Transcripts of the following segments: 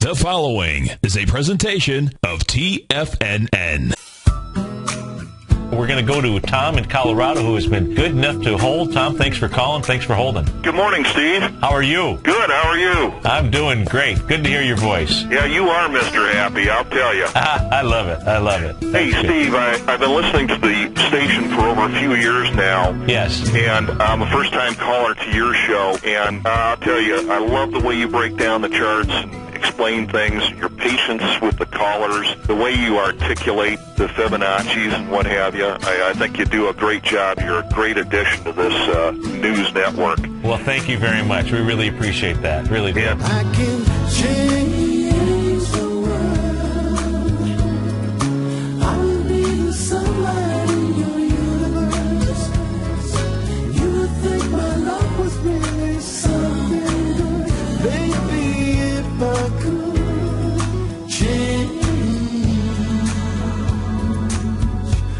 The following is a presentation of TFNN. We're going to go to Tom in Colorado, who has been good enough to hold. Tom, thanks for calling. Thanks for holding. Good morning, Steve. How are you? Good. How are you? I'm doing great. Good to hear your voice. Yeah, you are Mr. Happy, I'll tell you. I love it. I love it. Hey, Steve, I've been listening to the station for over a few years now. Yes. And I'm a first-time caller to your show. And I'll tell you, I love the way you break down the charts and explain things, your patience with the callers, the way you articulate the Fibonacci's and what have you. I think you do a great job. You're a great addition to this news network. Well, thank you very much. We really appreciate that. Really do. Yeah. I can change the world. I will be the sunlight in your universe. You would think my love was really something good. Baby, if I could change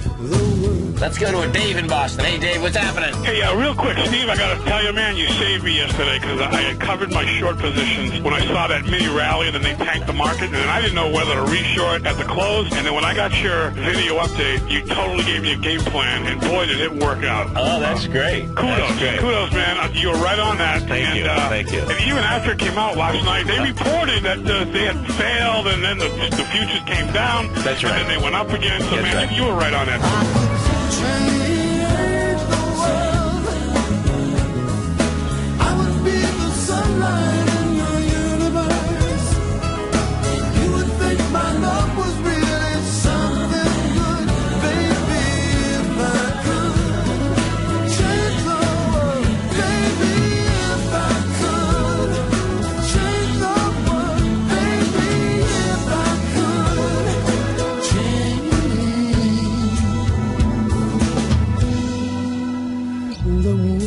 the world. Let's go to a Dave in Boston. Hey, Dave, what's happening? Hey, real quick, Steve, I got to tell you, man, you saved me yesterday because I had covered my short positions when I saw that mini rally and then they tanked the market, and then I didn't know whether to reshort at the close, and then when I got your video update, you totally gave me a game plan, and boy, did it work out. Oh, that's great. Kudos, man. You were right on that. Thank you. Thank you. And even after it came out last night, they reported that they had failed, and then the futures came down. That's right. And then they went up again. So, That's man, right. you were right on that. Change the world. I would be the sunlight in your universe. You would think my love was really something good. Baby, if I could change the world. Baby, if I could change the world. Baby, if I could change the world.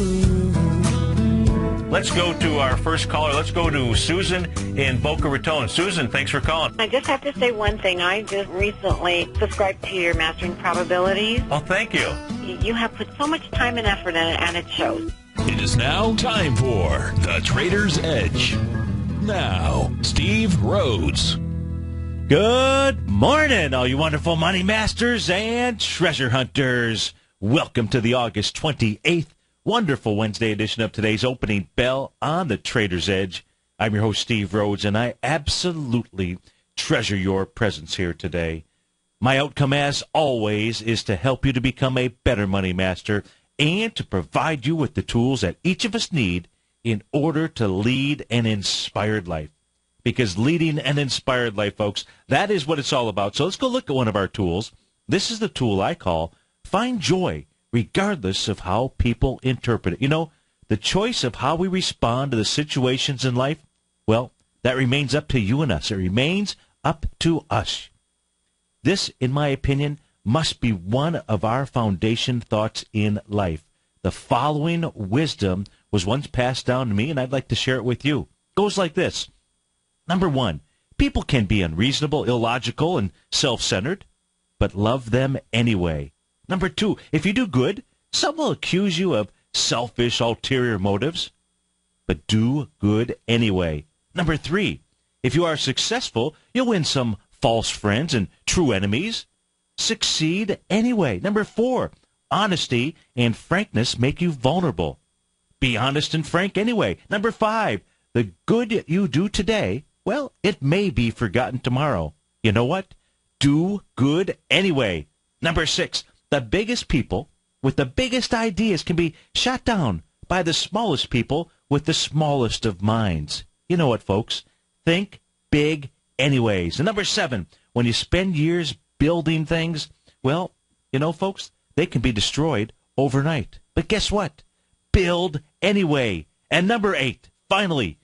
Let's go to our first caller. Let's go to Susan in Boca Raton. Susan, thanks for calling. I just have to say one thing. I just recently subscribed to your Mastering Probabilities. Oh, thank you. You have put so much time and effort in it, and it shows. It is now time for The Trader's Edge. Now, Steve Rhodes. Good morning, all you wonderful money masters and treasure hunters. Welcome to the August 28th wonderful Wednesday edition of today's Opening Bell on the Trader's Edge. I'm your host, Steve Rhodes, and I absolutely treasure your presence here today. My outcome, as always, is to help you to become a better money master and to provide you with the tools that each of us need in order to lead an inspired life. Because leading an inspired life, folks, that is what it's all about. So let's go look at one of our tools. This is the tool I call Find Joy, regardless of how people interpret it. You know, the choice of how we respond to the situations in life, well, that remains up to you and us. It remains up to us. This, in my opinion, must be one of our foundation thoughts in life. The following wisdom was once passed down to me, and I'd like to share it with you. It goes like this. Number one, people can be unreasonable, illogical, and self-centered, but love them anyway. Number two, if you do good, some will accuse you of selfish, ulterior motives, but do good anyway. Number three, if you are successful, you'll win some false friends and true enemies. Succeed anyway. Number four, honesty and frankness make you vulnerable. Be honest and frank anyway. Number five, the good you do today, well, it may be forgotten tomorrow. You know what? Do good anyway. Number six, the biggest people with the biggest ideas can be shot down by the smallest people with the smallest of minds. You know what, folks? Think big anyways. And number seven, when you spend years building things, well, you know, folks, they can be destroyed overnight. But guess what? Build anyway. And number eight, finally,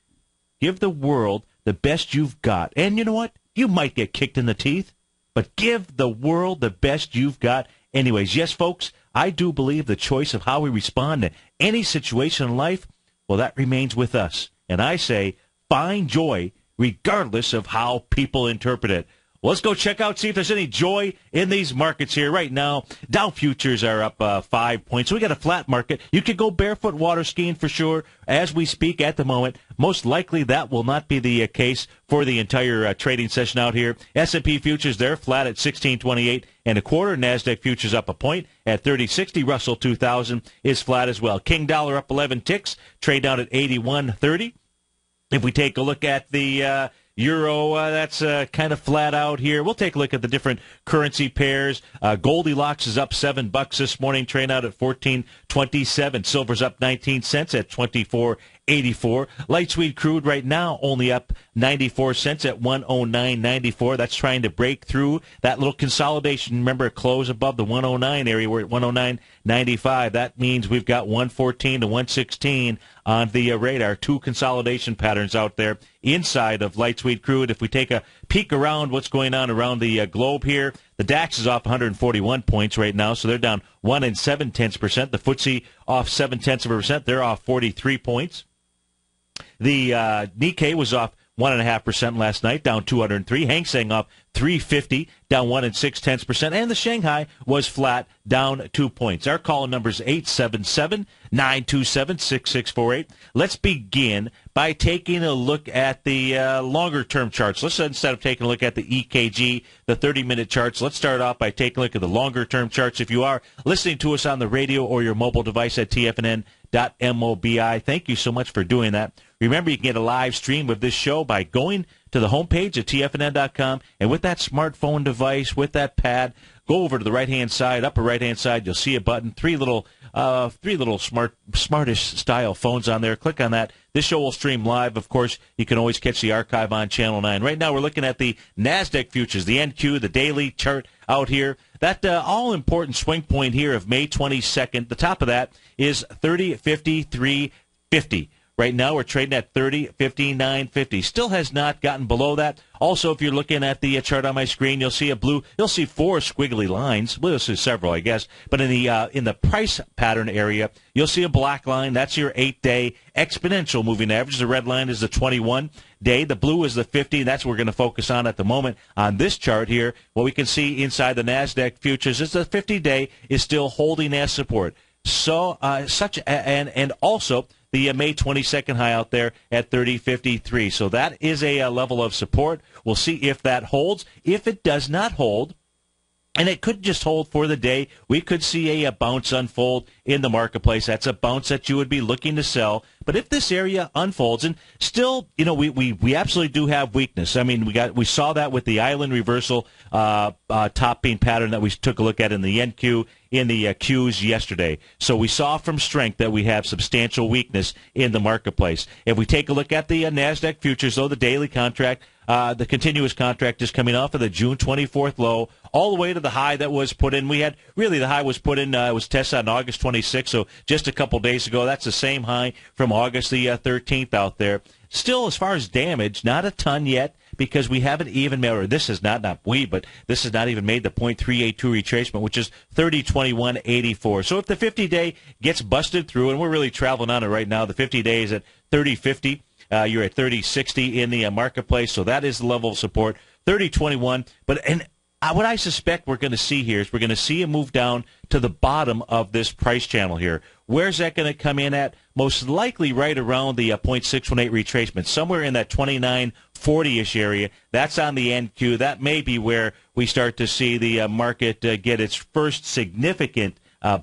give the world the best you've got. And you know what? You might get kicked in the teeth, but give the world the best you've got anyways. Yes, folks, I do believe the choice of how we respond to any situation in life, well, that remains with us. And I say, find joy regardless of how people interpret it. Let's go check out, see if there's any joy in these markets here. Right now, Dow futures are up 5 points. So we got a flat market. You could go barefoot water skiing for sure as we speak at the moment. Most likely that will not be the case for the entire trading session out here. S&P futures, they're flat at 1628 and a quarter. NASDAQ futures up a point at 3060. Russell 2000 is flat as well. King dollar up 11 ticks. Trade down at 81.30. If we take a look at the Euro, that's kind of flat out here. We'll take a look at the different currency pairs. Goldilocks is up $7 this morning, trading out at 14.27. Silver's up 19 cents at 24.84. Light sweet crude right now only up 94 cents at 109.94. That's trying to break through that little consolidation. Remember, close above the 109 area. We're at 109.95. That means we've got 114 to 116 on the radar. Two consolidation patterns out there inside of light sweet crude. If we take a peek around what's going on around the globe here, the DAX is off 141 points right now, so they're down 1 7/10%. The FTSE off 0.7%. They're off 43 points. The Nikkei was off 1.5% last night, down 203. Hang Seng off 350, down 1 6/10%. And the Shanghai was flat, down 2 points. Our call number is 877-927-6648. Let's begin by taking a look at the longer-term charts. Let's, instead of taking a look at the EKG, the 30-minute charts, let's start off by taking a look at the longer-term charts. If you are listening to us on the radio or your mobile device at TFNN.mobi, thank you so much for doing that. Remember, you can get a live stream of this show by going to the homepage at TFNN.com, and with that smartphone device, with that pad, go over to the right-hand side, upper right-hand side, you'll see a button, three little smartish style phones on there. Click on that. This show will stream live. Of course, you can always catch the archive on Channel 9. Right now, we're looking at the NASDAQ futures, the NQ, the daily chart out here. That all-important swing point here of May 22nd, the top of that is 30.53.50. Right now, we're trading at 30.59.50. Still has not gotten below that. Also, if you're looking at the chart on my screen, you'll see you'll see four squiggly lines. Well, you'll see several, I guess. But in the price pattern area, you'll see a black line. That's your 8-day exponential moving average. The red line is the 21-day. The blue is the 50. That's what we're going to focus on at the moment on this chart here. What we can see inside the NASDAQ futures is the 50-day is still holding as support. So, and also the May 22nd high out there at 30.53. So that is a level of support. We'll see if that holds. If it does not hold, and it could just hold for the day, we could see a bounce unfold in the marketplace. That's a bounce that you would be looking to sell. But if this area unfolds, and still, we absolutely do have weakness. I mean, we saw that with the island reversal top beam pattern that we took a look at in the NQ, in the Qs yesterday. So we saw from strength that we have substantial weakness in the marketplace. If we take a look at the NASDAQ futures, though, the daily contract, the continuous contract is coming off of the June 24th low all the way to the high that was put in. The high was put in, was tested on August 26th, so just a couple days ago. That's the same high from August the 13th out there. Still, as far as damage, not a ton yet, because we haven't even made, or this is but this has not even made the 0.382 retracement, which is 30.2184. So if the 50-day gets busted through, and we're really traveling on it right now, the 50-day is at 30.50. You're at 30.60 in the marketplace, so that is the level of support, 30.21. What I suspect we're going to see here is we're going to see a move down to the bottom of this price channel here. Where's that going to come in at? Most likely right around the 0.618 retracement, somewhere in that 29.40-ish area. That's on the NQ. That may be where we start to see the market get its first significant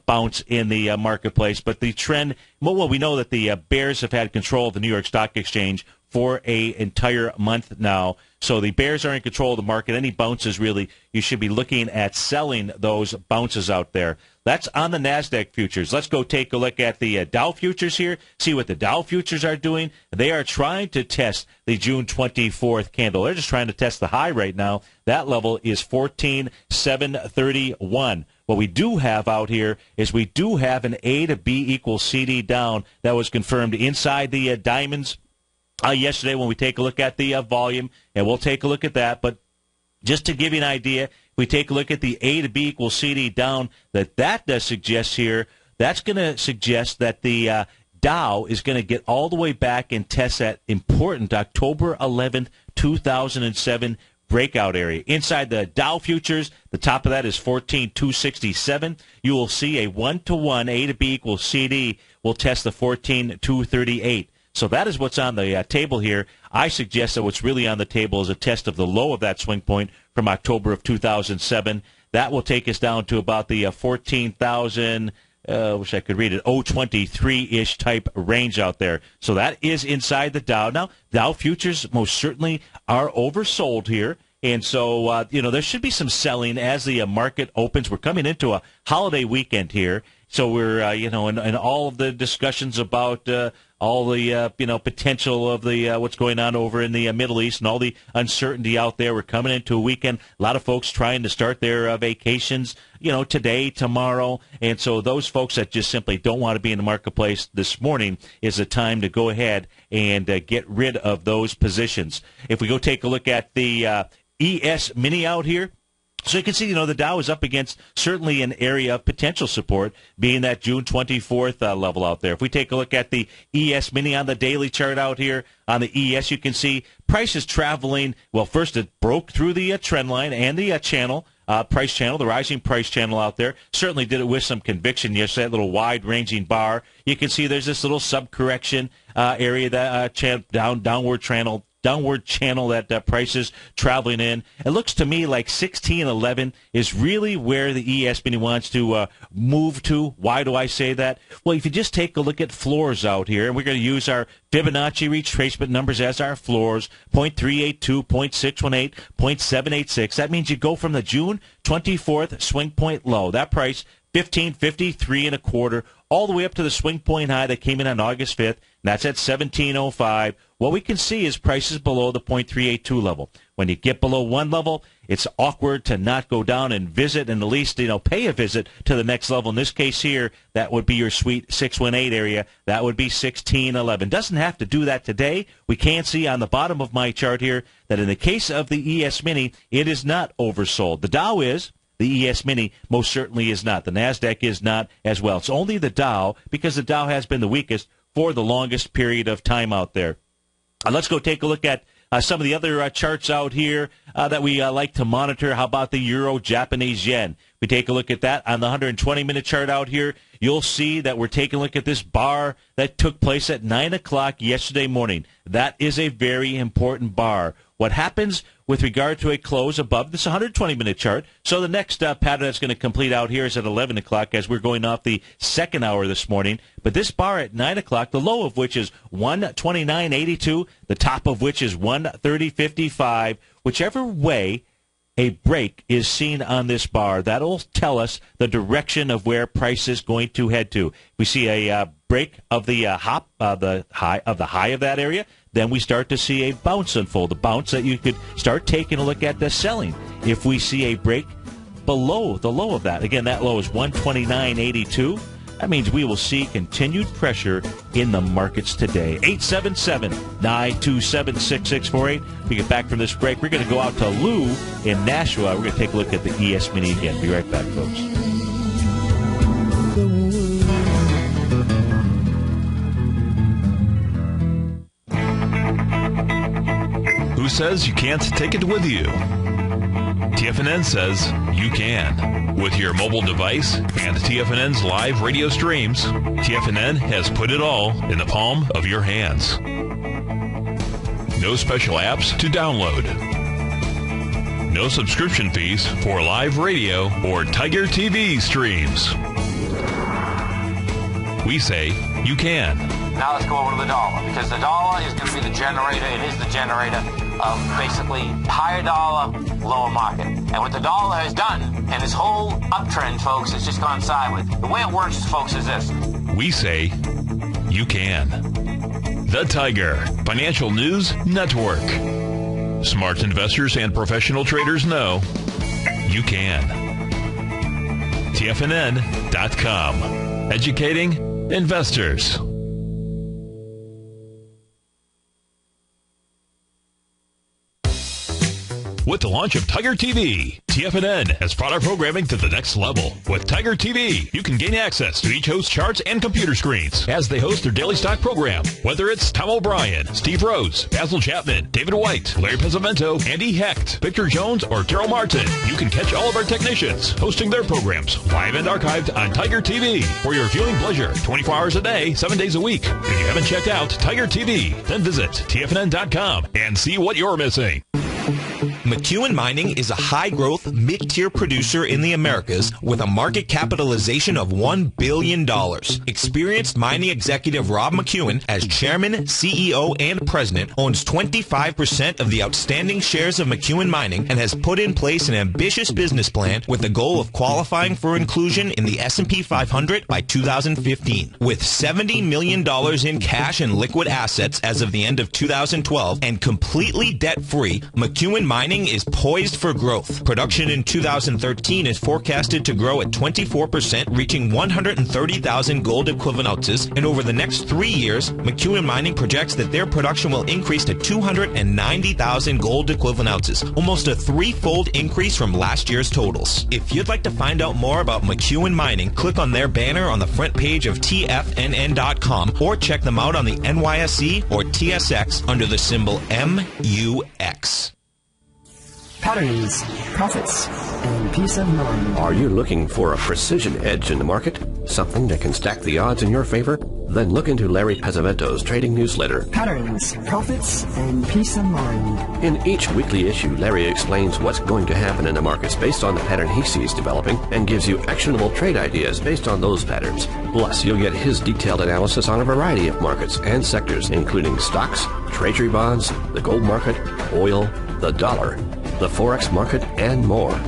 bounce in the marketplace. But the trend, well, we know that the bears have had control of the New York Stock Exchange for an entire month now. So the bears are in control of the market. Any bounces, really, you should be looking at selling those bounces out there. That's on the NASDAQ futures. Let's go take a look at the Dow futures here, see what the Dow futures are doing. They are trying to test the June 24th candle. They're just trying to test the high right now. That level is 14,731. What we do have out here is we do have an A to B equals CD down that was confirmed inside the diamonds yesterday when we take a look at the volume, and we'll take a look at that. But just to give you an idea, if we take a look at the A to B equals CD down, that does suggest here, that's going to suggest that the Dow is going to get all the way back and test that important October 11th, 2007 breakout area. Inside the Dow futures, the top of that is 14,267. You will see a 1-to-1 A to B equals CD will test the 14,238. So that is what's on the table here. I suggest that what's really on the table is a test of the low of that swing point from October of 2007. That will take us down to about the 14,000, wish I could read it, 023-ish type range out there. So that is inside the Dow. Now, Dow futures most certainly are oversold here. And so, there should be some selling as the market opens. We're coming into a holiday weekend here. So we're, in all of the discussions about all the, potential of the what's going on over in the Middle East and all the uncertainty out there. We're coming into a weekend. A lot of folks trying to start their vacations, today, tomorrow. And so those folks that just simply don't want to be in the marketplace this morning is the time to go ahead and get rid of those positions. If we go take a look at the ES Mini out here, so you can see, the Dow is up against certainly an area of potential support, being that June 24th level out there. If we take a look at the ES Mini on the daily chart out here, on the ES, you can see prices traveling. Well, first it broke through the trend line and the price channel, the rising price channel out there. Certainly did it with some conviction yesterday, that little wide-ranging bar. You can see there's this little sub-correction area, that downward channel that prices traveling in. It looks to me like 1611 is really where the ES Mini wants to move to. Why do I say that? Well, if you just take a look at floors out here, and we're going to use our Fibonacci retracement numbers as our floors, 0.382, 0.618, 0.786. That means you go from the June 24th swing point low. That price, 1553 and a quarter, all the way up to the swing point high that came in on August 5th, and that's at 1705. What we can see is prices below the 0.382 level. When you get below one level, it's awkward to not go down and visit and at least, pay a visit to the next level. In this case here, that would be your sweet 618 area. That would be 1611. Doesn't have to do that today. We can see on the bottom of my chart here that in the case of the ES Mini, it is not oversold. The Dow is. The ES Mini most certainly is not. The NASDAQ is not as well. It's only the Dow, because the Dow has been the weakest for the longest period of time out there. Let's go take a look at some of the other charts out here that we like to monitor. How about the Euro Japanese Yen? We take a look at that on the 120-minute chart out here. You'll see that we're taking a look at this bar that took place at 9 o'clock yesterday morning. That is a very important bar. What happens with regard to a close above this 120-minute chart? So the next pattern that's going to complete out here is at 11 o'clock as we're going off the second hour this morning. But this bar at 9 o'clock, the low of which is 129.82, the top of which is 130.55. Whichever way a break is seen on this bar, that'll tell us the direction of where price is going to head to. If we see a break of the high of that area, then we start to see a bounce unfold, a bounce that you could start taking a look at the selling. If we see a break below the low of that, again, that low is 129.82. That means we will see continued pressure in the markets today. 877-927-6648. We get back from this break. We're going to go out to Lou in Nashua. We're going to take a look at the ES Mini again. Be right back, folks. Who says you can't take it with you? TFNN says you can. With your mobile device and TFNN's live radio streams, TFNN has put it all in the palm of your hands. No special apps to download. No subscription fees for live radio or TigerTV streams. We say you can. Now let's go over to the dollar, because the dollar is going to be the generator. It is the generator of basically higher dollar, lower market. And what the dollar has done, and this whole uptrend, folks, has just gone sideways. The way it works, folks, is this. We say you can. The Tiger Financial News Network. Smart investors and professional traders know you can. TFNN.com. Educating investors. with the launch of TigerTV. TFNN has brought our programming to the next level. With TigerTV, you can gain access to each host's charts and computer screens as they host their daily stock program. Whether it's Tom O'Brien, Steve Rhodes, Basil Chapman, David White, Larry Pesavento, Andy Hecht, Victor Jones, or Daryl Martin, you can catch all of our technicians hosting their programs live and archived on TigerTV for your viewing pleasure 24 hours a day, 7 days a week. If you haven't checked out TigerTV, then visit TFNN.com and see what you're missing. McEwen Mining is a high-growth, mid-tier producer in the Americas with a market capitalization of $1 billion. Experienced mining executive Rob McEwen, as chairman, CEO, and president, owns 25% of the outstanding shares of McEwen Mining and has put in place an ambitious business plan with the goal of qualifying for inclusion in the S&P 500 by 2015. With $70 million in cash and liquid assets as of the end of 2012 and completely debt-free, McEwen Mining is poised for growth. Production in 2013 is forecasted to grow at 24%, reaching 130,000 gold equivalent ounces, and over the next 3 years, McEwen Mining projects that their production will increase to 290,000 gold equivalent ounces, almost a threefold increase from last year's totals. If you'd like to find out more about McEwen Mining, click on their banner on the front page of TFNN.com or check them out on the NYSE or TSX under the symbol MUX. Patterns, profits, and peace of mind. Are you looking for a precision edge in the market? Something that can stack the odds in your favor? Then look into Larry Pesavento's trading newsletter. Patterns, profits, and peace of mind. In each weekly issue, Larry explains what's going to happen in the markets based on the pattern he sees developing and gives you actionable trade ideas based on those patterns. Plus, you'll get his detailed analysis on a variety of markets and sectors, including stocks, treasury bonds, the gold market, oil, the dollar, the Forex market, and more.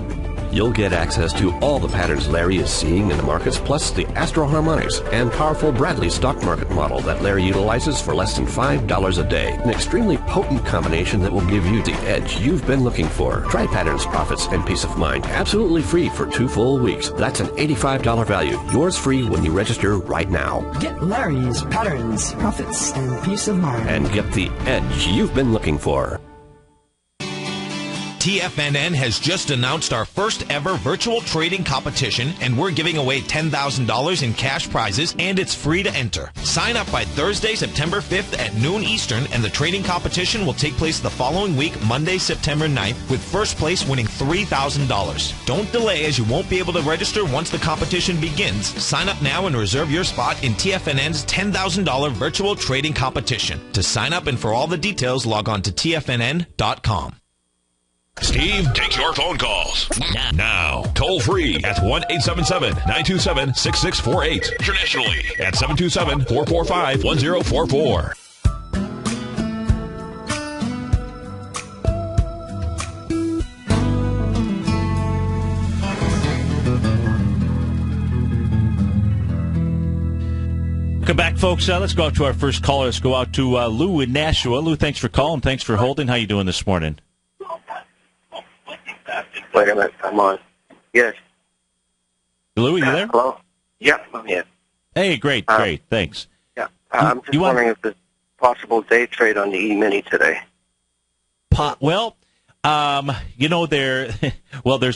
You'll get access to all the patterns Larry is seeing in the markets, plus the Astro Harmonics and powerful Bradley stock market model that Larry utilizes for less than $5 a day. An extremely potent combination that will give you the edge you've been looking for. Try Patterns, Profits, and Peace of Mind absolutely free for 2 full weeks. That's an $85 value. Yours free when you register right now. Get Larry's Patterns, Profits, and Peace of Mind. And get the edge you've been looking for. TFNN has just announced our first ever virtual trading competition, and we're giving away $10,000 in cash prizes, and it's free to enter. Sign up by Thursday, September 5th at noon Eastern, and the trading competition will take place the following week, Monday, September 9th, with first place winning $3,000. Don't delay, as you won't be able to register once the competition begins. Sign up now and reserve your spot in TFNN's $10,000 virtual trading competition. To sign up and for all the details, log on to TFNN.com. Steve takes your phone calls now. Toll free at 1-877-927-6648. Internationally at 727-445-1044. Welcome back, folks. Let's go out to our first caller. Let's go out to Lou in Nashua. Lou, thanks for calling. Thanks for holding. How you doing this morning? Wait a minute, I'm on. Yes. Lou, you there? Hello? Yeah, I'm here. Hey, great, thanks. Yeah, I'm just wondering if there's possible day trade on the E-mini today. Well,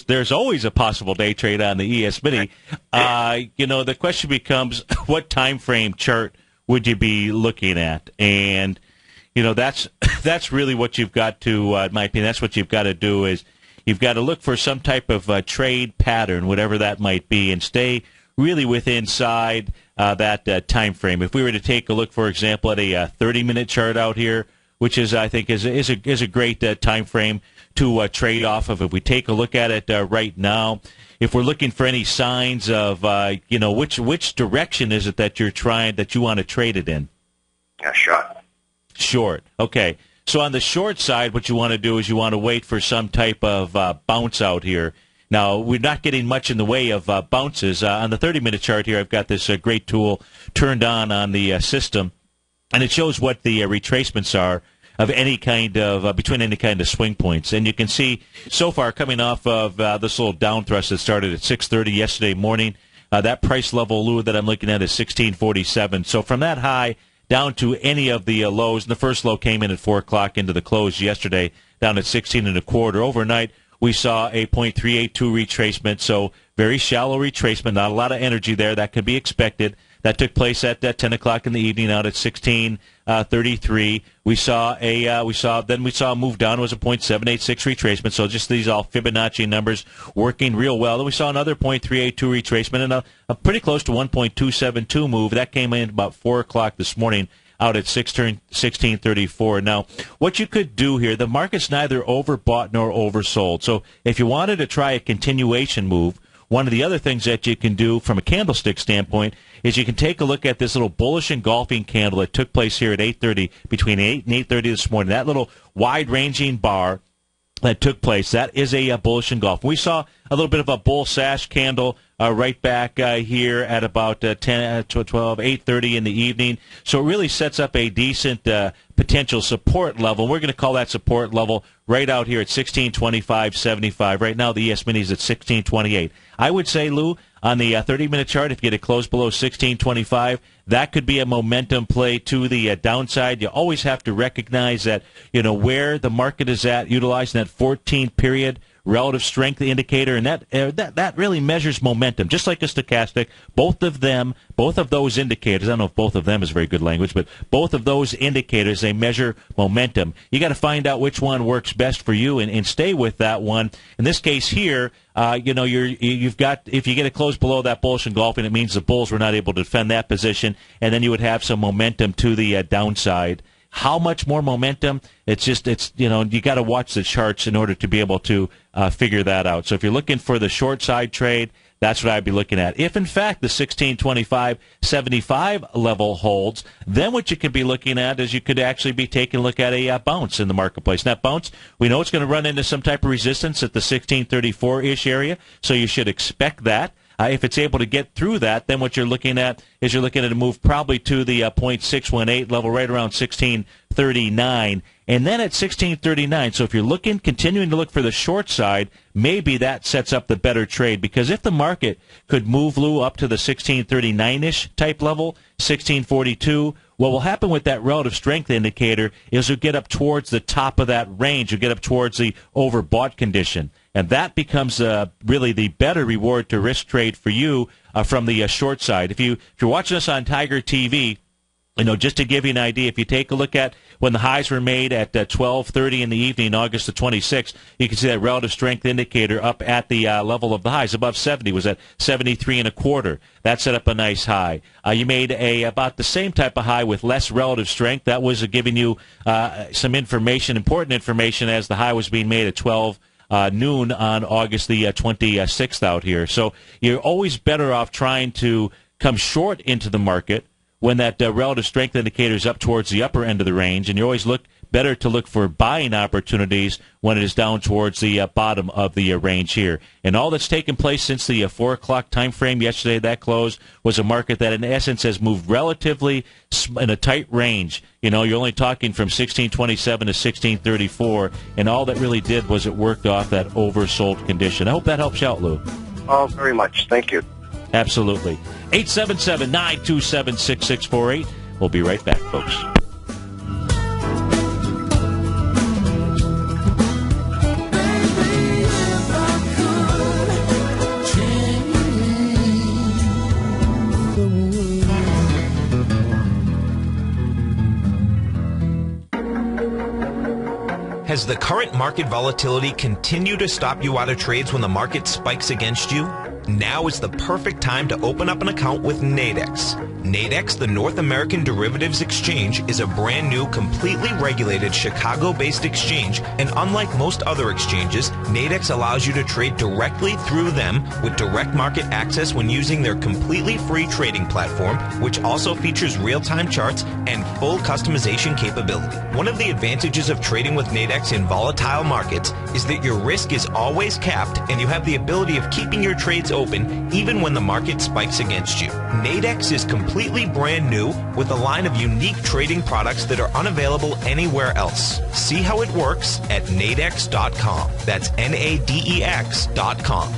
there's always a possible day trade on the ES Mini. The question becomes, what time frame chart would you be looking at? And, that's really what you've got to, in my opinion, that's what you've got to do is you've got to look for some type of trade pattern, whatever that might be, and stay really within inside that time frame. If we were to take a look, for example, at a 30-minute chart out here, which is, I think, is a great time frame to trade off of. If we take a look at it right now, if we're looking for any signs of, which direction is it that you want to trade it in? Yeah, short. Short. Okay. So on the short side, what you want to do is you want to wait for some type of bounce out here. Now, we're not getting much in the way of bounces. On the 30-minute chart here, I've got this great tool turned on the system, and it shows what the retracements are of any kind of, between any kind of swing points. And you can see so far coming off of this little down thrust that started at 6:30 yesterday morning, that price level, Lou, that I'm looking at is 1647. So from that high down to any of the lows, and the first low came in at 4 o'clock into the close yesterday. down at 16 1/4. Overnight, we saw a 0.382 retracement, so very shallow retracement, not a lot of energy there. That could be expected. That took place at 10 o'clock in the evening out at 16.33. We saw a move down. It was a 0.786 retracement. So just these all Fibonacci numbers working real well. Then we saw another 0.382 retracement and a pretty close to 1.272 move. That came in about 4 o'clock this morning out at 16.34. Now, what you could do here, the market's neither overbought nor oversold. So if you wanted to try a continuation move, one of the other things that you can do from a candlestick standpoint is you can take a look at this little bullish engulfing candle that took place here at 8:30, between 8 and 8:30 this morning. That little wide-ranging bar that took place, that is a bullish engulf. We saw a little bit of a bull sash candle right back here at about 8:30 in the evening. So it really sets up a decent potential support level. We're going to call that support level right out here at 16.2575. Right now, the ES Mini is at 16.28. I would say, Lou, on the 30-minute chart, if you get it close below 16.25, that could be a momentum play to the downside. You always have to recognize that, where the market is at, utilizing that 14-period relative strength indicator, and that really measures momentum, just like a stochastic. Both of those indicators, I don't know if both of them is very good language, but both of those indicators, they measure momentum. You got to find out which one works best for you and stay with that one. In this case here, if you get it close below that bullish engulfing, it means the bulls were not able to defend that position, and then you would have some momentum to the downside. How much more momentum? You got to watch the charts in order to be able to figure that out. So if you're looking for the short side trade, that's what I'd be looking at. If, in fact, the 16.2575 level holds, then what you could be looking at is you could actually be taking a look at a bounce in the marketplace. And that bounce, we know it's going to run into some type of resistance at the 16.34-ish area, so you should expect that. If it's able to get through that, then what you're looking at is a move probably to the 0.618 level, right around 16.39, and then at 16.39. So if you're continuing to look for the short side, maybe that sets up the better trade, because if the market could move, Lou, up to the 16.39-ish type level, 16.42, what will happen with that relative strength indicator is you'll get up towards the top of that range. You'll get up towards the overbought condition. And that becomes really the better reward to risk trade for you from the short side. If you're watching us on TigerTV, just to give you an idea, if you take a look at when the highs were made at 12:30 in the evening, August the 26th, you can see that relative strength indicator up at the level of the highs, above 70, was at 73 1/4. That set up a nice high. You made about the same type of high with less relative strength. That was giving you some information, important information, as the high was being made at 12 noon on August the 26th out here. So you're always better off trying to come short into the market when that relative strength indicator is up towards the upper end of the range, and you always better to look for buying opportunities when it is down towards the bottom of the range here. And all that's taken place since the 4 o'clock time frame yesterday, that close, was a market that in essence has moved relatively in a tight range. You're only talking from 16.27 to 16.34, and all that really did was it worked off that oversold condition. I hope that helps you out, Lou. Oh, very much. Thank you. Absolutely. 877-927-6648. We'll be right back, folks. Has the current market volatility continued to stop you out of trades when the market spikes against you? Now is the perfect time to open up an account with Nadex. Nadex, the North American Derivatives Exchange, is a brand new, completely regulated Chicago-based exchange, and unlike most other exchanges, Nadex allows you to trade directly through them with direct market access when using their completely free trading platform, which also features real-time charts and full customization capability. One of the advantages of trading with Nadex in volatile markets is that your risk is always capped and you have the ability of keeping your trades open even when the market spikes against you. Nadex is completely brand new with a line of unique trading products that are unavailable anywhere else. See how it works at nadex.com. That's NADEX.com.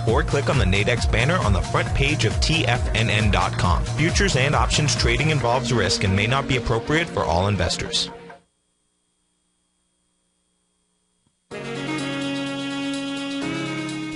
Or click on the Nadex banner on the front page of TFNN.com. Futures and options trading involves risk and may not be appropriate for all investors.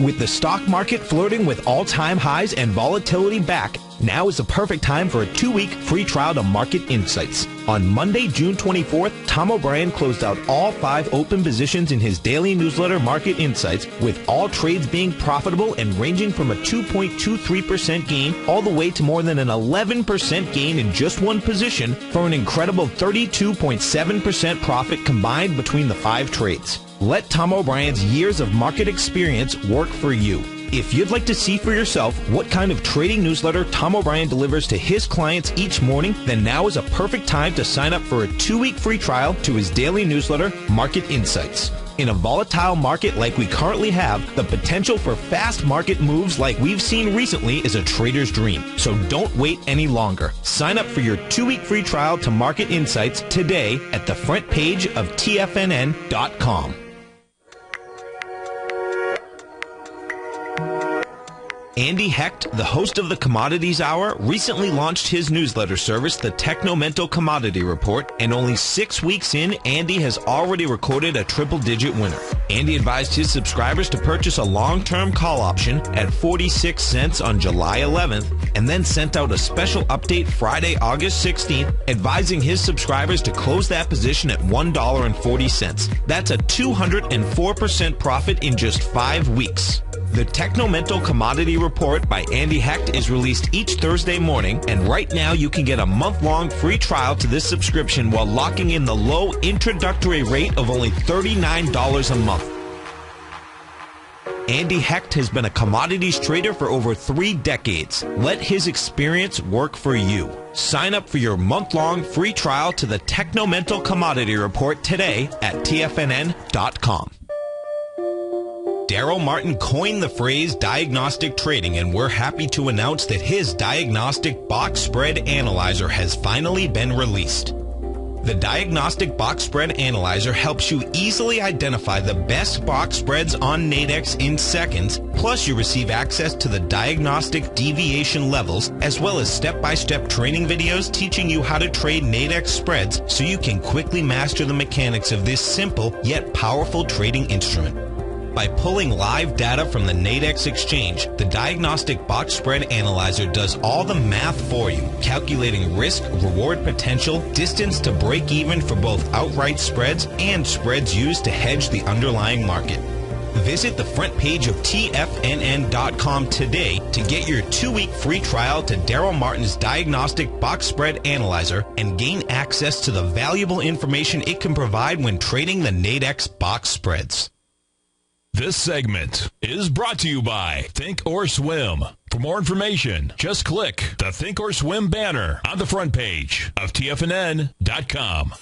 With the stock market flirting with all-time highs and volatility back, now is the perfect time for a 2-week free trial to Market Insights. On Monday, June 24th, Tom O'Brien closed out all 5 open positions in his daily newsletter, Market Insights, with all trades being profitable and ranging from a 2.23% gain all the way to more than an 11% gain in just one position for an incredible 32.7% profit combined between the 5 trades. Let Tom O'Brien's years of market experience work for you. If you'd like to see for yourself what kind of trading newsletter Tom O'Brien delivers to his clients each morning, then now is a perfect time to sign up for a 2-week free trial to his daily newsletter, Market Insights. In a volatile market like we currently have, the potential for fast market moves like we've seen recently is a trader's dream. So don't wait any longer. Sign up for your 2-week free trial to Market Insights today at the front page of TFNN.com. Andy Hecht, the host of the Commodities Hour, recently launched his newsletter service, the Technomental Commodity Report, and only 6 weeks in, Andy has already recorded a triple-digit winner. Andy advised his subscribers to purchase a long-term call option at 46 cents on July 11th, and then sent out a special update Friday, August 16th, advising his subscribers to close that position at $1.40. That's a 204% profit in just 5 weeks. The Technomental Commodity Report by Andy Hecht is released each Thursday morning, and right now you can get a month-long free trial to this subscription while locking in the low introductory rate of only $39 a month. Andy Hecht has been a commodities trader for over 3 decades. Let his experience work for you. Sign up for your month-long free trial to the Technomental Commodity Report today at TFNN.com. Daryl Martin coined the phrase diagnostic trading, and we're happy to announce that his diagnostic box spread analyzer has finally been released. The Diagnostic Box Spread Analyzer helps you easily identify the best box spreads on Nadex in seconds, plus you receive access to the diagnostic deviation levels, as well as step-by-step training videos teaching you how to trade Nadex spreads so you can quickly master the mechanics of this simple yet powerful trading instrument. By pulling live data from the Nadex exchange, the Diagnostic Box Spread Analyzer does all the math for you, calculating risk, reward potential, distance to break even for both outright spreads and spreads used to hedge the underlying market. Visit the front page of TFNN.com today to get your 2-week free trial to Daryl Martin's Diagnostic Box Spread Analyzer and gain access to the valuable information it can provide when trading the Nadex box spreads. This segment is brought to you by Think or Swim. For more information, just click the Think or Swim banner on the front page of TFNN.com.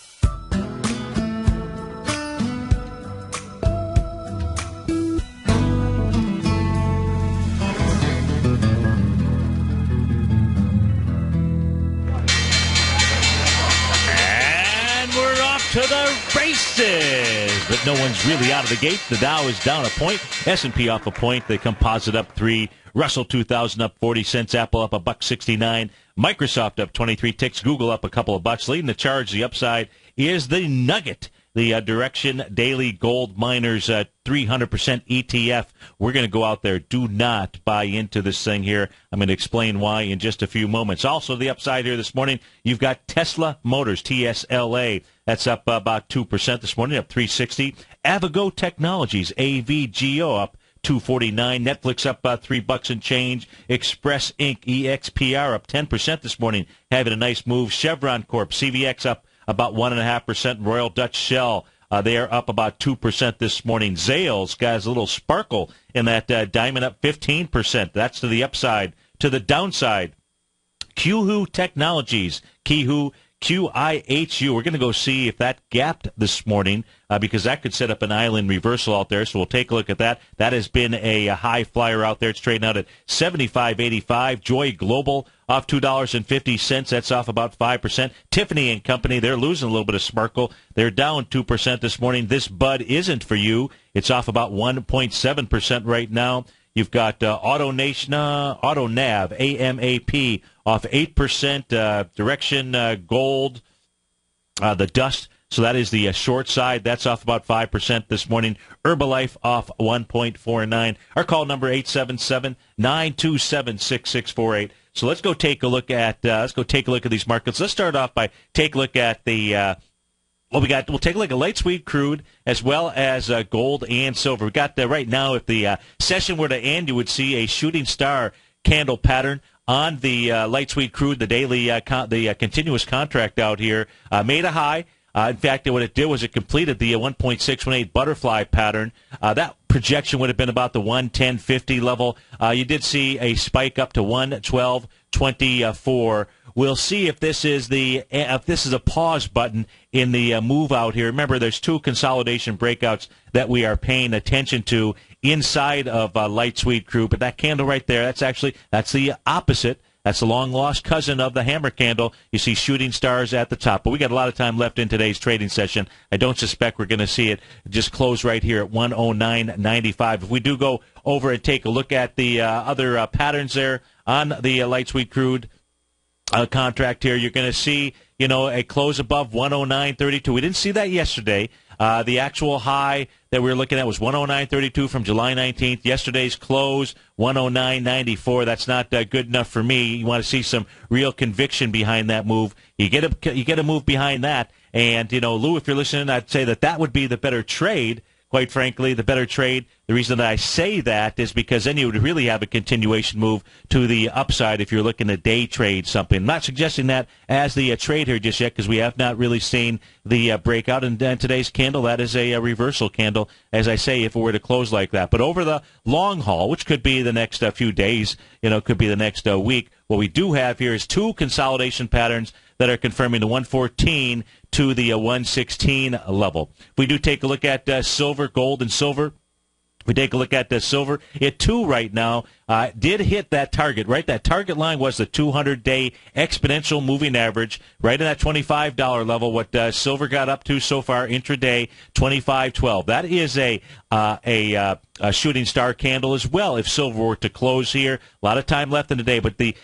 To the races, but no one's really out of the gate. The Dow is down a point, S&P off a point, the composite up 3, Russell 2000 up 40 cents, Apple up $1.69, Microsoft up 23 ticks, Google up a couple of bucks. Leading the charge, the upside is the Nugget, the Direction Daily Gold Miners 300% ETF. We're going to go out there. Do not buy into this thing here. I'm going to explain why in just a few moments. Also, the upside here this morning, you've got Tesla Motors, TSLA. That's up about 2% this morning, up 360. Avago Technologies, AVGO, up 249. Netflix up $3 and change. Express Inc., EXPR, up 10% this morning, having a nice move. Chevron Corp., CVX up about 1.5%. Royal Dutch Shell, they are up about 2% this morning. Zales, guys, a little sparkle in that diamond, up 15%. That's to the upside. To the downside, Qhu Technologies, Qhu, QIHU. We're going to go see if that gapped this morning because that could set up an island reversal out there. So we'll take a look at that. That has been a high flyer out there. It's trading out at $75.85. Joy Global off $2.50. That's off about 5%. Tiffany & Company, they're losing a little bit of sparkle. They're down 2% this morning. This Bud isn't for you. It's off about 1.7% right now. You've got AutoNav, AMAP, off 8%. Direction Gold, the Dust, So that is the short side. That's off about 5% this morning. Herbalife off 1.49. Our call number 877-927-6648. So let's go take a look at these markets. Let's start off by take a look at the we'll take a look at light sweet crude as well as gold and silver. We got right now, if the session were to end, you would see a shooting star candle pattern on the light sweet crude. The daily, the continuous contract out here made a high. In fact, what it did was it completed the 1.618 butterfly pattern. That projection would have been about the 110.50 level. You did see a spike up to 112.24. We'll see if this is a pause button in the move out here. Remember, there's two consolidation breakouts that we are paying attention to inside of light sweet crude. But that candle right there, that's the opposite. That's the long-lost cousin of the hammer candle. You see shooting stars at the top. But we got a lot of time left in today's trading session. I don't suspect we're going to see it just close right here at 109.95. If we do go over and take a look at the other patterns there on the light sweet crude contract here, you're going to see, a close above 109.32. We didn't see that yesterday. The actual high that we were looking at was 109.32 from July 19th. Yesterday's close, 109.94. That's not good enough for me. You want to see some real conviction behind that move. You get a move behind that. And, Lou, if you're listening, I'd say that would be the better trade. Quite frankly, the better trade. The reason that I say that is because then you would really have a continuation move to the upside if you're looking to day trade something. I'm not suggesting that as the trade here just yet because we have not really seen the breakout. And today's candle, that is a reversal candle, as I say, if it were to close like that. But over the long haul, which could be the next few days, could be the next week, what we do have here is two consolidation patterns that are confirming the 114 to the 116 level. If we do take a look at silver, gold, and silver, we take a look at the silver. It, too, right now, did hit that target, right? That target line was the 200-day exponential moving average, right in that $25 level. What silver got up to so far intraday, $25.12. That is a shooting star candle as well if silver were to close here. A lot of time left in the day, but the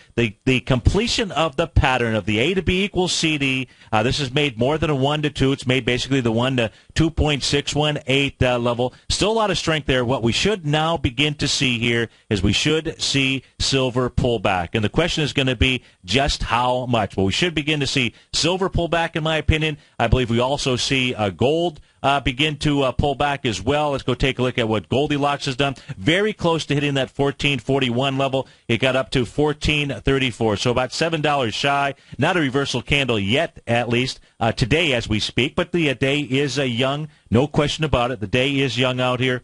completion of the pattern of the A to B equals CD, this is made more than a 1 to 2. It's made basically the 1 to 2.618 level. Still a lot of strength there. What we should now begin to see here is we should see silver pull back. And the question is going to be just how much. Well, we should begin to see silver pull back, in my opinion. I believe we also see gold begin to pull back as well. Let's go take a look at what Goldilocks has done. Very close to hitting that 14.41 level. It got up to 14.34, so about $7 shy. Not a reversal candle yet, at least today as we speak, but the day is young. No question about it. The day is young out here.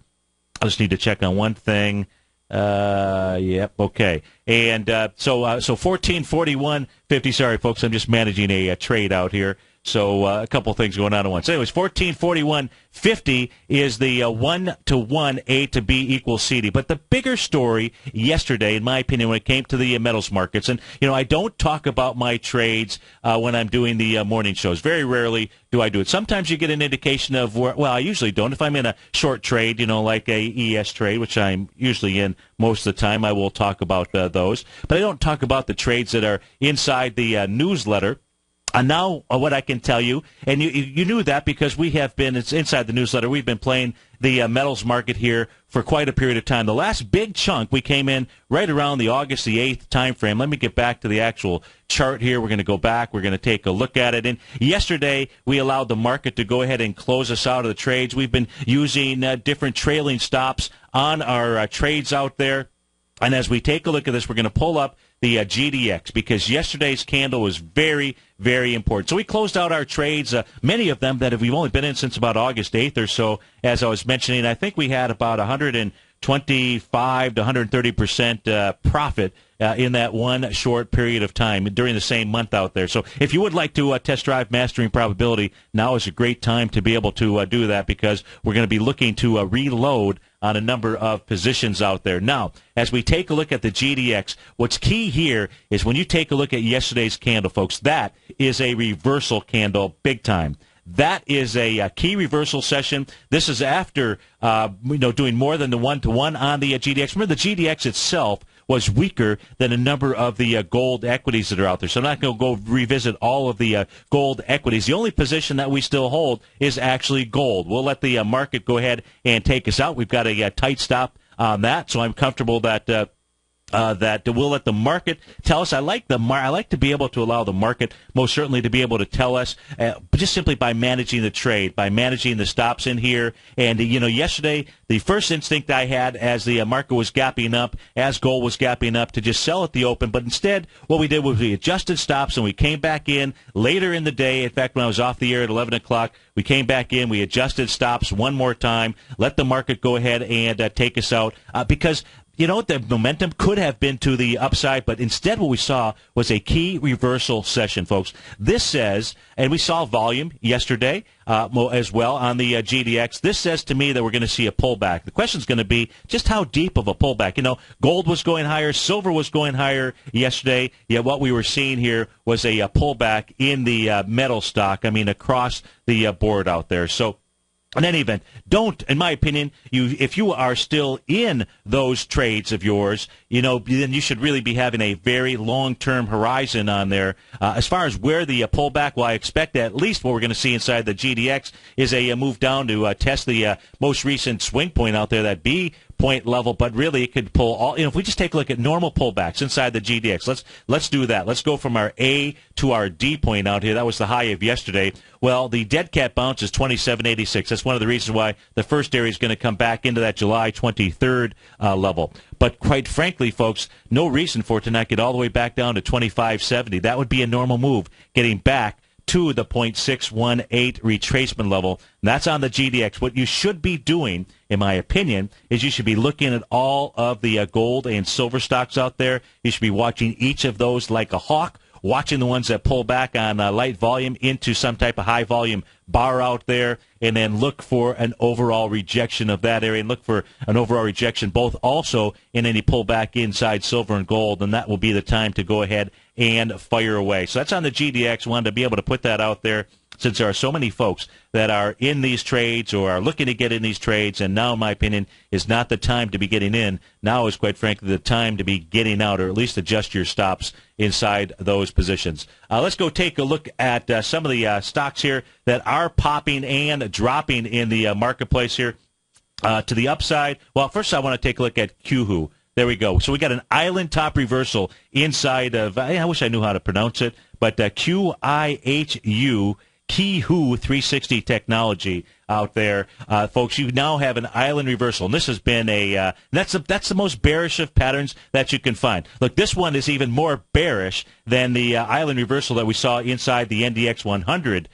I just need to check on one thing. Yep, okay. And so 14.41.50. Sorry, folks, I'm just managing a trade out here. So a couple things going on at once. Anyways, 14.41.50 is the 1-to-1 A to B equals CD. But the bigger story yesterday, in my opinion, when it came to the metals markets, and I don't talk about my trades when I'm doing the morning shows. Very rarely do I do it. Sometimes you get an indication of where. Well, I usually don't. If I'm in a short trade, like a ES trade, which I'm usually in most of the time, I will talk about those. But I don't talk about the trades that are inside the newsletter. Now, what I can tell you, and you knew that because it's inside the newsletter, we've been playing the metals market here for quite a period of time. The last big chunk, we came in right around the August the 8th time frame. Let me get back to the actual chart here. We're going to go back. We're going to take a look at it. And yesterday, we allowed the market to go ahead and close us out of the trades. We've been using different trailing stops on our trades out there. And as we take a look at this, we're going to pull up the GDX because yesterday's candle was very, very important. So we closed out our trades, many of them that we've only been in since about August 8th or so. As I was mentioning, I think we had about 125 to 130% profit in that one short period of time during the same month out there. So if you would like to test drive Mastering Probability, now is a great time to be able to do that because we're going to be looking to reload on a number of positions out there. Now, as we take a look at the GDX, what's key here is when you take a look at yesterday's candle, folks, that is a reversal candle big time. That is a key reversal session. This is after doing more than the 1-to-1 on the GDX. Remember, the GDX itself was weaker than a number of the gold equities that are out there. So I'm not going to go revisit all of the gold equities. The only position that we still hold is actually gold. We'll let the market go ahead and take us out. We've got a tight stop on that, so I'm comfortable that that we'll let the market tell us. I like to be able to allow the market most certainly to be able to tell us, just simply by managing the trade, by managing the stops in here. And yesterday the first instinct I had as the market was gapping up, as gold was gapping up, to just sell at the open. But instead, what we did was we adjusted stops and we came back in later in the day. In fact, when I was off the air at 11 o'clock, we came back in, we adjusted stops one more time, let the market go ahead and take us out because the momentum could have been to the upside, but instead what we saw was a key reversal session, folks. This says, and we saw volume yesterday as well on the GDX, this says to me that we're going to see a pullback. The question is going to be just how deep of a pullback. Gold was going higher, silver was going higher yesterday, yet what we were seeing here was a pullback in the metal stock, across the board out there. So, in any event, don't, in my opinion, if you are still in those trades of yours, then you should really be having a very long-term horizon on there. As far as where the pullback, well, I expect that at least what we're going to see inside the GDX is a move down to test the most recent swing point out there, that B point level, but really it could pull all. If we just take a look at normal pullbacks inside the GDX, let's do that. Let's go from our A to our D point out here. That was the high of yesterday. Well, the dead cat bounce is 27.86. That's one of the reasons why the first area is going to come back into that July 23rd level. But quite frankly, folks, no reason for it to not get all the way back down to 25.70. That would be a normal move, getting back to the 0.618 retracement level. And that's on the GDX. What you should be doing, in my opinion, is you should be looking at all of the gold and silver stocks out there. You should be watching each of those like a hawk, watching the ones that pull back on light volume into some type of high volume bar out there, and then look for an overall rejection of that area, and look for an overall rejection both also in any pullback inside silver and gold, and that will be the time to go ahead and fire away. So that's on the GDX. Wanted to be able to put that out there since there are so many folks that are in these trades or are looking to get in these trades, and now, in my opinion, is not the time to be getting in. Now is, quite frankly, the time to be getting out, or at least adjust your stops inside those positions. Let's go take a look at some of the stocks here that are popping and dropping in the marketplace here to the upside. Well, first I want to take a look at QHU. There we go. So we got an island top reversal inside of, I wish I knew how to pronounce it, but QIHU, QHU 360 technology out there. Folks, you now have an island reversal, and this has been that's the most bearish of patterns that you can find. Look, this one is even more bearish than the island reversal that we saw inside the NDX 100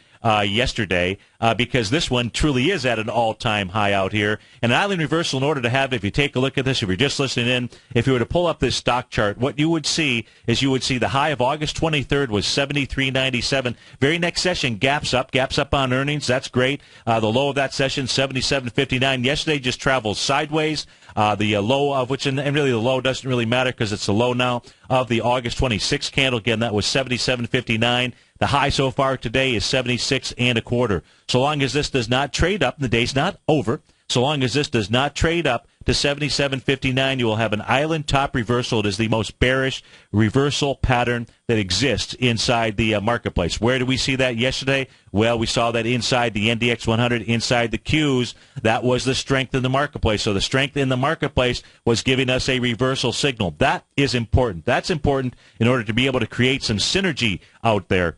yesterday, because this one truly is at an all-time high out here. And an island reversal, in order to have, if you take a look at this, if you're just listening in, if you were to pull up this stock chart, what you would see is the high of August 23rd was 73.97. Very next session, gaps up on earnings. That's great. The low of that session, 77.59. Yesterday just traveled sideways. The low of which, and really the low doesn't really matter because it's the low now of the August 26th candle. Again, that was 77.59. The high so far today is 76.25. So long as this does not trade up, the day's not over. So long as this does not trade up to 77.59, you will have an island top reversal. It is the most bearish reversal pattern that exists inside the marketplace. Where did we see that yesterday? Well, we saw that inside the NDX 100, inside the Qs. That was the strength in the marketplace. So the strength in the marketplace was giving us a reversal signal. That is important. That's important in order to be able to create some synergy out there.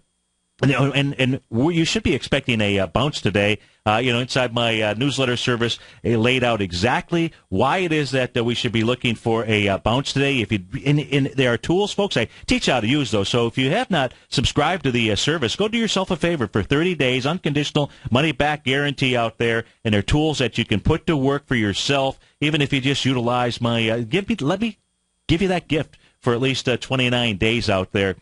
And you should be expecting a bounce today. Inside my newsletter service, it laid out exactly why it is that we should be looking for a bounce today. There are tools, folks. I teach how to use those. So if you have not subscribed to the service, go do yourself a favor for 30 days, unconditional money-back guarantee out there. And there are tools that you can put to work for yourself, even if you just utilize my let me give you that gift for at least 29 days out there.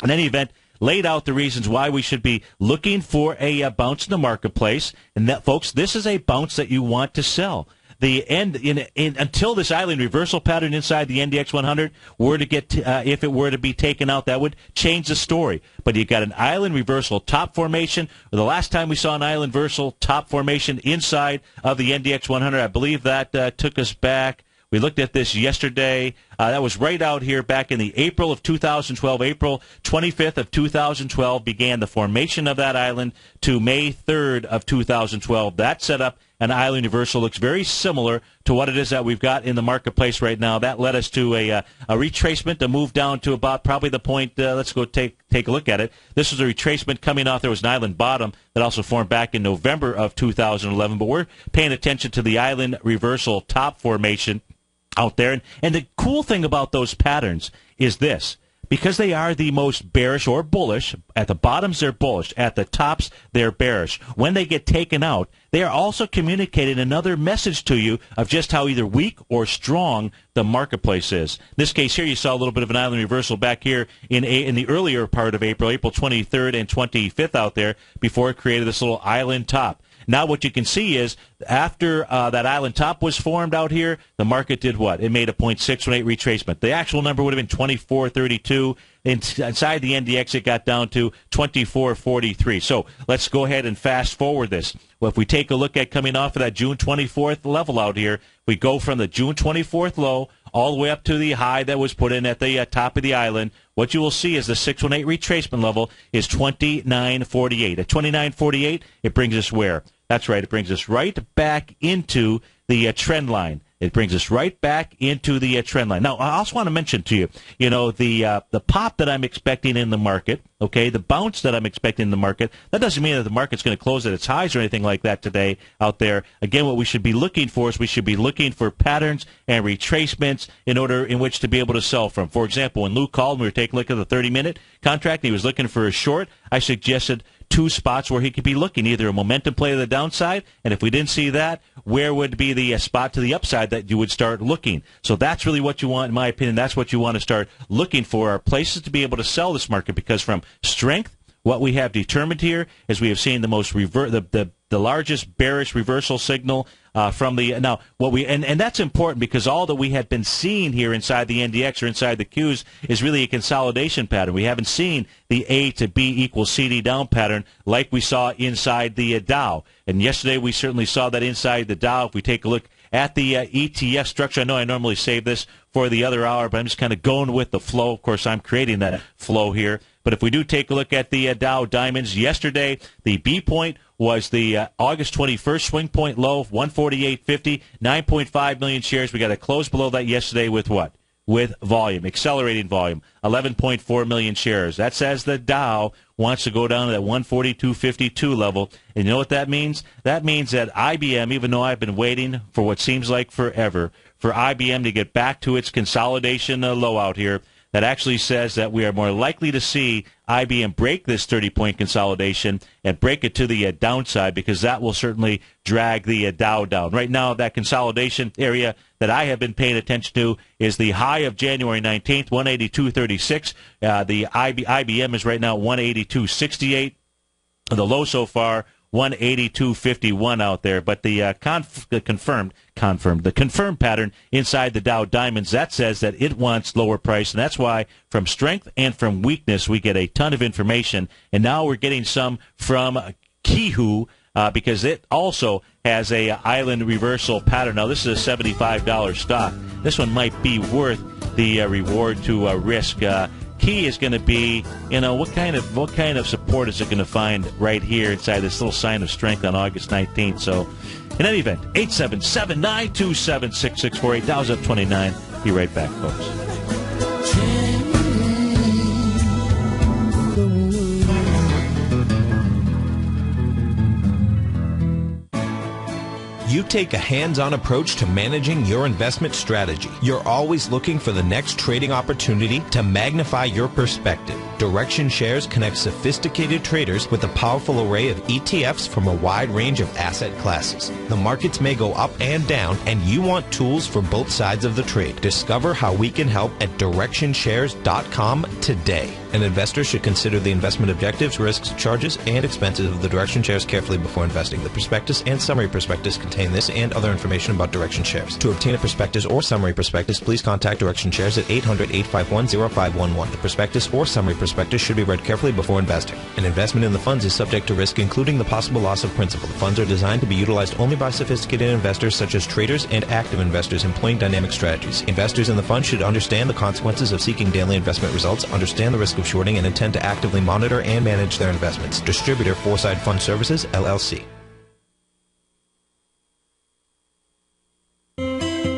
In any event, laid out the reasons why we should be looking for a bounce in the marketplace. And that, folks, this is a bounce that you want to sell. Until this island reversal pattern inside the NDX 100 were to get, if it were to be taken out, that would change the story. But you got an island reversal top formation. The last time we saw an island reversal top formation inside of the NDX 100, I believe that took us back. We looked at this yesterday. That was right out here back in the April of 2012. April 25th of 2012 began the formation of that island to May 3rd of 2012. That set up an island reversal. Looks very similar to what it is that we've got in the marketplace right now. That led us to a retracement to move down to about probably the point. Let's go take a look at it. This was a retracement coming off. There was an island bottom that also formed back in November of 2011. But we're paying attention to the island reversal top formation out there. And the cool thing about those patterns is this. Because they are the most bearish or bullish, at the bottoms they're bullish, at the tops they're bearish. When they get taken out, they are also communicating another message to you of just how either weak or strong the marketplace is. In this case here, you saw a little bit of an island reversal back here in the earlier part of April 23rd and 25th out there, before it created this little island top. Now what you can see is after that island top was formed out here, the market did what? It made a 0.618 retracement. The actual number would have been 2432. Inside the NDX, it got down to 2443. So let's go ahead and fast forward this. Well, if we take a look at coming off of that June 24th level out here, we go from the June 24th low all the way up to the high that was put in at the top of the island. What you will see is the 618 retracement level is 2948. At 2948, it brings us where? That's right. It brings us right back into the trend line. It brings us right back into the trend line. Now, I also want to mention to you, the pop that I'm expecting in the market, okay, the bounce that I'm expecting in the market, that doesn't mean that the market's going to close at its highs or anything like that today out there. Again, what we should be looking for is we should be looking for patterns and retracements in which to be able to sell from. For example, when Lou called and we were taking a look at the 30-minute contract and he was looking for a short, I suggested two spots where he could be looking, either a momentum play to the downside, and if we didn't see that, where would be the spot to the upside that you would start looking. So that's really what you want, in my opinion. That's what you want to start looking for, are places to be able to sell this market, because from strength, what we have determined here is we have seen the most the largest bearish reversal signal from the now what we and that's important, because all that we had been seeing here inside the NDX or inside the Qs is really a consolidation pattern. We haven't seen the A to B equals CD down pattern like we saw inside the Dow. And yesterday we certainly saw that inside the Dow. If we take a look at the ETF structure, I know I normally save this for the other hour, but I'm just kind of going with the flow. Of course, I'm creating that flow here. But if we do take a look at the Dow Diamonds, yesterday the B point was the August 21st swing point low, 148.50, 9.5 million shares. We got to close below that yesterday with what? With volume, accelerating volume, 11.4 million shares. That says the Dow wants to go down to that 142.52 level. And you know what that means? That means that IBM, even though I've been waiting for what seems like forever, for IBM to get back to its consolidation low out here, that actually says that we are more likely to see IBM break this 30-point consolidation and break it to the downside, because that will certainly drag the Dow down. Right now, that consolidation area that I have been paying attention to is the high of January 19th, 182.36. The IBM is right now 182.68. The low so far, 182.51 out there. But the confirmed pattern inside the Dow Diamonds, that says that it wants lower price, and that's why from strength and from weakness we get a ton of information. And now we're getting some from Kihu, because it also has a island reversal pattern. Now this is a $75 stock. This one might be worth the reward to risk. Key is going to be, what kind of support is it going to find right here inside this little sign of strength on August 19th? So, in any event, 877-927-6648. Dow's up 29. Be right back, folks. You take a hands-on approach to managing your investment strategy. You're always looking for the next trading opportunity to magnify your perspective. Direction Shares connects sophisticated traders with a powerful array of ETFs from a wide range of asset classes. The markets may go up and down, and you want tools for both sides of the trade. Discover how we can help at DirectionShares.com today. An investor should consider the investment objectives, risks, charges, and expenses of the Direction Shares carefully before investing. The prospectus and summary prospectus contain this and other information about Direction Shares. To obtain a prospectus or summary prospectus, please contact Direction Shares at 800-851-0511. The prospectus or summary prospectus should be read carefully before investing. An investment in the funds is subject to risk, including the possible loss of principal. The funds are designed to be utilized only by sophisticated investors such as traders and active investors employing dynamic strategies. Investors in the fund should understand the consequences of seeking daily investment results, understand the risk of shorting, and intend to actively monitor and manage their investments. Distributor, Foreside Fund Services, LLC.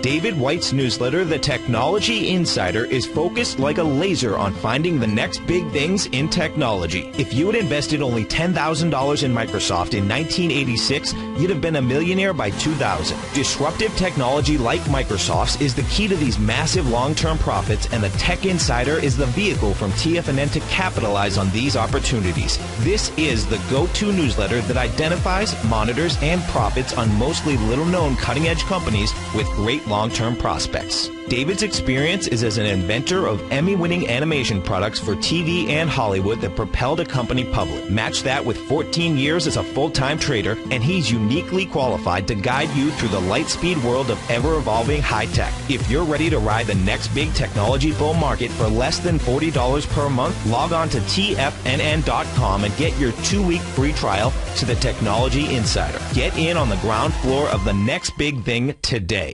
David White's newsletter, The Technology Insider, is focused like a laser on finding the next big things in technology. If you had invested only $10,000 in Microsoft in 1986, you'd have been a millionaire by 2000. Disruptive technology like Microsoft's is the key to these massive long-term profits, and the Tech Insider is the vehicle from TFNN to capitalize on these opportunities. This is the go-to newsletter that identifies, monitors, and profits on mostly little-known cutting-edge companies with great long-term prospects. David's experience is as an inventor of Emmy-winning animation products for TV and Hollywood that propelled a company public. Match that with 14 years as a full-time trader, and he's uniquely qualified to guide you through the light-speed world of ever-evolving high-tech. If you're ready to ride the next big technology bull market for less than $40 per month, log on to TFNN.com and get your 2-week free trial to the Technology Insider. Get in on the ground floor of the next big thing today.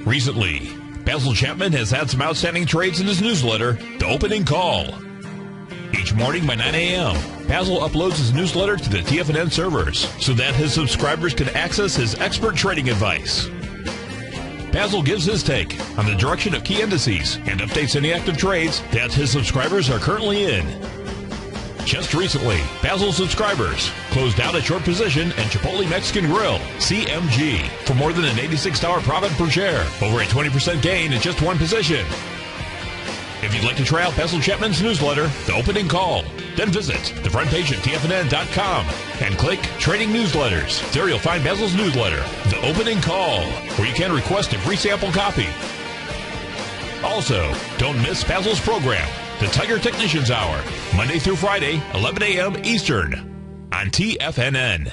Recently, Basil Chapman has had some outstanding trades in his newsletter, The Opening Call. Each morning by 9 a.m., Basil uploads his newsletter to the TFNN servers so that his subscribers can access his expert trading advice. Basil gives his take on the direction of key indices and updates any active trades that his subscribers are currently in. Just recently, Basil subscribers closed out a short position in Chipotle Mexican Grill, CMG, for more than an $86 profit per share, over a 20% gain in just one position. If you'd like to try out Basil Chapman's newsletter, The Opening Call, then visit the front page at TFNN.com and click Trading Newsletters. There you'll find Basil's newsletter, The Opening Call, where you can request a free sample copy. Also, don't miss Basil's program, The Tiger Technicians Hour, Monday through Friday, 11 a.m. Eastern, on TFNN.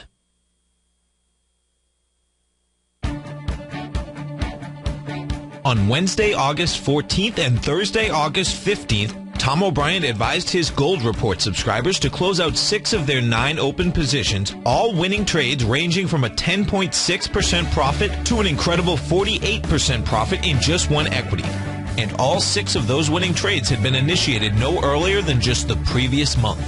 On Wednesday, August 14th and Thursday, August 15th, Tom O'Brien advised his Gold Report subscribers to close out 6 of their 9 open positions, all winning trades ranging from a 10.6% profit to an incredible 48% profit in just one equity. And all 6 of those winning trades had been initiated no earlier than just the previous month.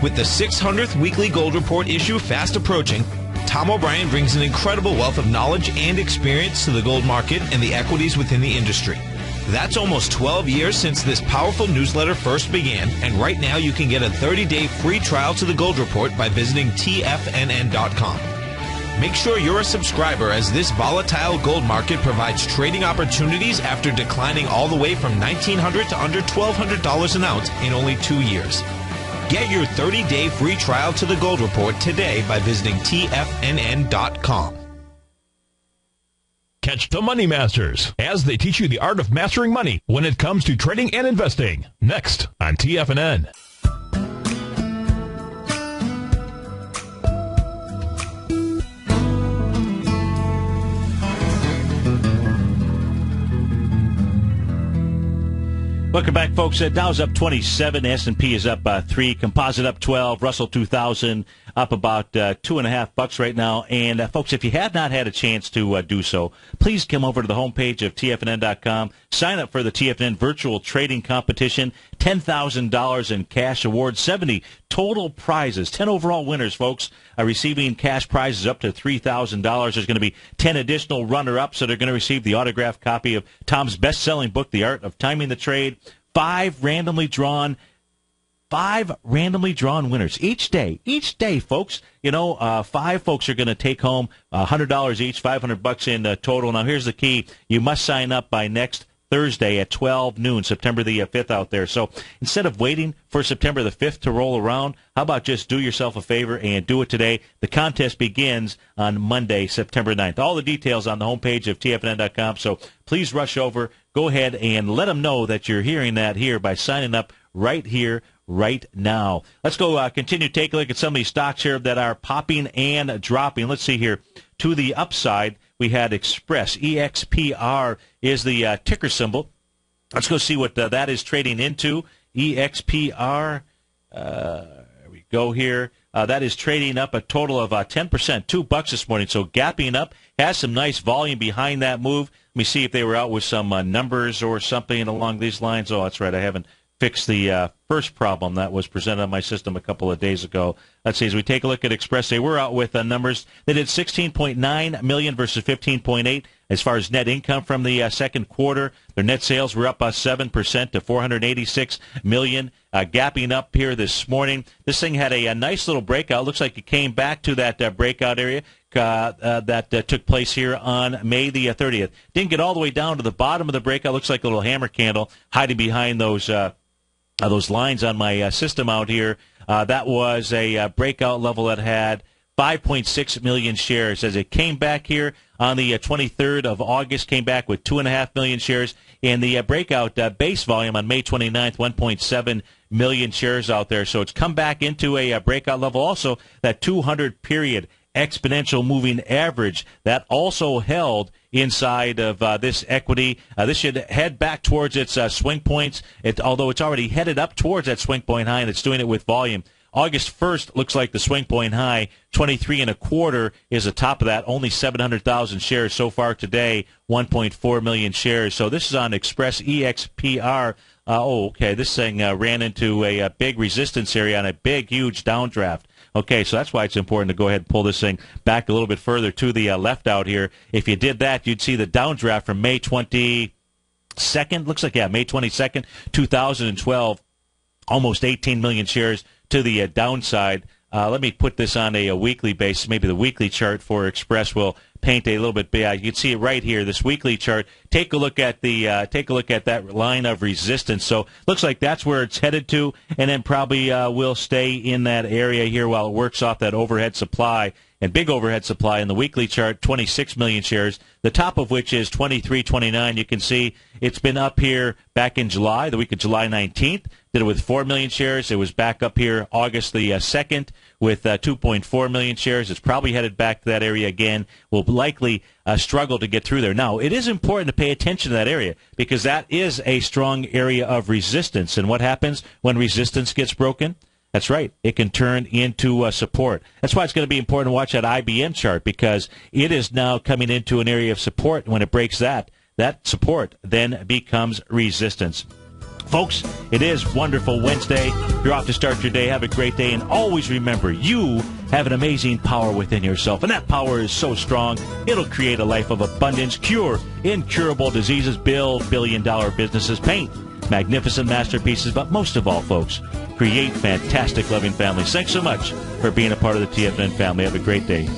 With the 600th weekly Gold Report issue fast approaching, Tom O'Brien brings an incredible wealth of knowledge and experience to the gold market and the equities within the industry. That's almost 12 years since this powerful newsletter first began, and right now you can get a 30-day free trial to the Gold Report by visiting TFNN.com. Make sure you're a subscriber, as this volatile gold market provides trading opportunities after declining all the way from $1,900 to under $1,200 an ounce in only 2 years. Get your 30-day free trial to the Gold Report today by visiting TFNN.com. Catch the Money Masters as they teach you the art of mastering money when it comes to trading and investing. Next on TFNN. Welcome back, folks. Dow's up 27, S&P is up 3, Composite up 12, Russell 2000 up about $2.50 right now. And folks, if you have not had a chance to do so, please come over to the homepage of TFNN.com. Sign up for the TFNN virtual trading competition. $10,000 in cash awards, 70 total prizes, 10 overall winners, folks, receiving cash prizes up to $3,000. There's going to be 10 additional runner-ups that are going to receive the autographed copy of Tom's best-selling book, The Art of Timing the Trade. 5 randomly drawn winners each day, folks. 5 folks are going to take home $100 each, $500 in total. Now, here's the key. You must sign up by next Thursday at 12 noon, September the 5th out there. So instead of waiting for September the 5th to roll around, how about just do yourself a favor and do it today? The contest begins on Monday, September 9th. All the details on the homepage of TFNN.com, so please rush over. Go ahead and let them know that you're hearing that here by signing up right here, right now. Let's go continue to take a look at some of these stocks here that are popping and dropping. Let's see here. To the upside, we had Express. EXPR is the ticker symbol. Let's go see what that is trading into. EXPR. There we go here. That is trading up a total of 10%, $2 this morning. So gapping up, has some nice volume behind that move. Let me see if they were out with some numbers or something along these lines. Oh, that's right. I haven't fixed the first problem that was presented on my system a couple of days ago. Let's see, as we take a look at Express, they were out with numbers. They did $16.9 million versus $15.8. As far as net income from the second quarter, their net sales were up 7% to $486 million. Gapping up here this morning. This thing had a nice little breakout. Looks like it came back to that breakout area that took place here on May the 30th. Didn't get all the way down to the bottom of the breakout. Looks like a little hammer candle hiding behind those lines on my system out here. That was a breakout level that had 5.6 million shares. As it came back here on the 23rd of August, came back with 2.5 million shares. And the breakout base volume on May 29th, 1.7 million shares out there. So it's come back into a breakout level. Also, that 200-period exponential moving average that also held inside of this equity. This should head back towards its swing points, although it's already headed up towards that swing point high, and it's doing it with volume. August 1st looks like the swing point high, 23.25 is the top of that. Only 700,000 shares so far today, 1.4 million shares. So this is on Express EXPR. Okay, this thing ran into a big resistance area on a big, huge downdraft. Okay, so that's why it's important to go ahead and pull this thing back a little bit further to the left out here. If you did that, you'd see the downdraft from May 22nd. Looks like, May 22nd, 2012. Almost 18 million shares to the downside. Let me put this on a weekly basis. Maybe the weekly chart for Express will paint a little bit big. You can see it right here. This weekly chart. Take a look at that line of resistance. So looks like that's where it's headed to, and then probably will stay in that area here while it works off that overhead supply. And big overhead supply in the weekly chart, 26 million shares, the top of which is 23.29. You can see it's been up here back in July, the week of July 19th. Did it with 4 million shares. It was back up here August the 2nd with 2.4 million shares. It's probably headed back to that area again. Will likely struggle to get through there. Now, it is important to pay attention to that area because that is a strong area of resistance. And what happens when resistance gets broken? That's right. It can turn into support. That's why it's going to be important to watch that IBM chart because it is now coming into an area of support. When it breaks that support then becomes resistance. Folks, it is Wonderful Wednesday. You're off to start your day. Have a great day. And always remember, you have an amazing power within yourself. And that power is so strong, it'll create a life of abundance, cure incurable diseases, build billion-dollar businesses, paint magnificent masterpieces, but most of all, folks, create fantastic, loving families. Thanks so much for being a part of the TFNN family. Have a great day.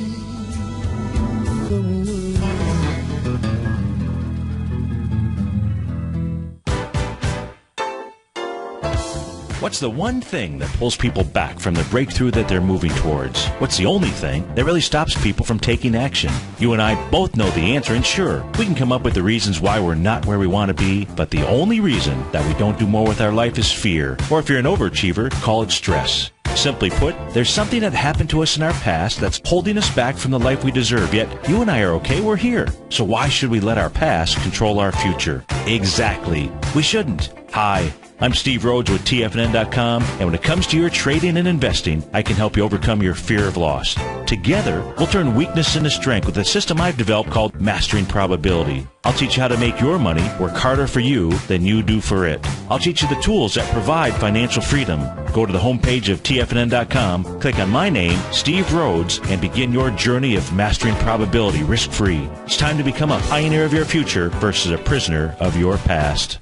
What's the one thing that pulls people back from the breakthrough that they're moving towards? What's the only thing that really stops people from taking action? You and I both know the answer, and sure, we can come up with the reasons why we're not where we want to be, but the only reason that we don't do more with our life is fear. Or if you're an overachiever, call it stress. Simply put, there's something that happened to us in our past that's holding us back from the life we deserve, yet you and I are okay, we're here. So why should we let our past control our future? Exactly. We shouldn't. Hi, I'm Steve Rhodes with TFNN.com, and when it comes to your trading and investing, I can help you overcome your fear of loss. Together, we'll turn weakness into strength with a system I've developed called Mastering Probability. I'll teach you how to make your money work harder for you than you do for it. I'll teach you the tools that provide financial freedom. Go to the homepage of TFNN.com, click on my name, Steve Rhodes, and begin your journey of mastering probability risk-free. It's time to become a pioneer of your future versus a prisoner of your past.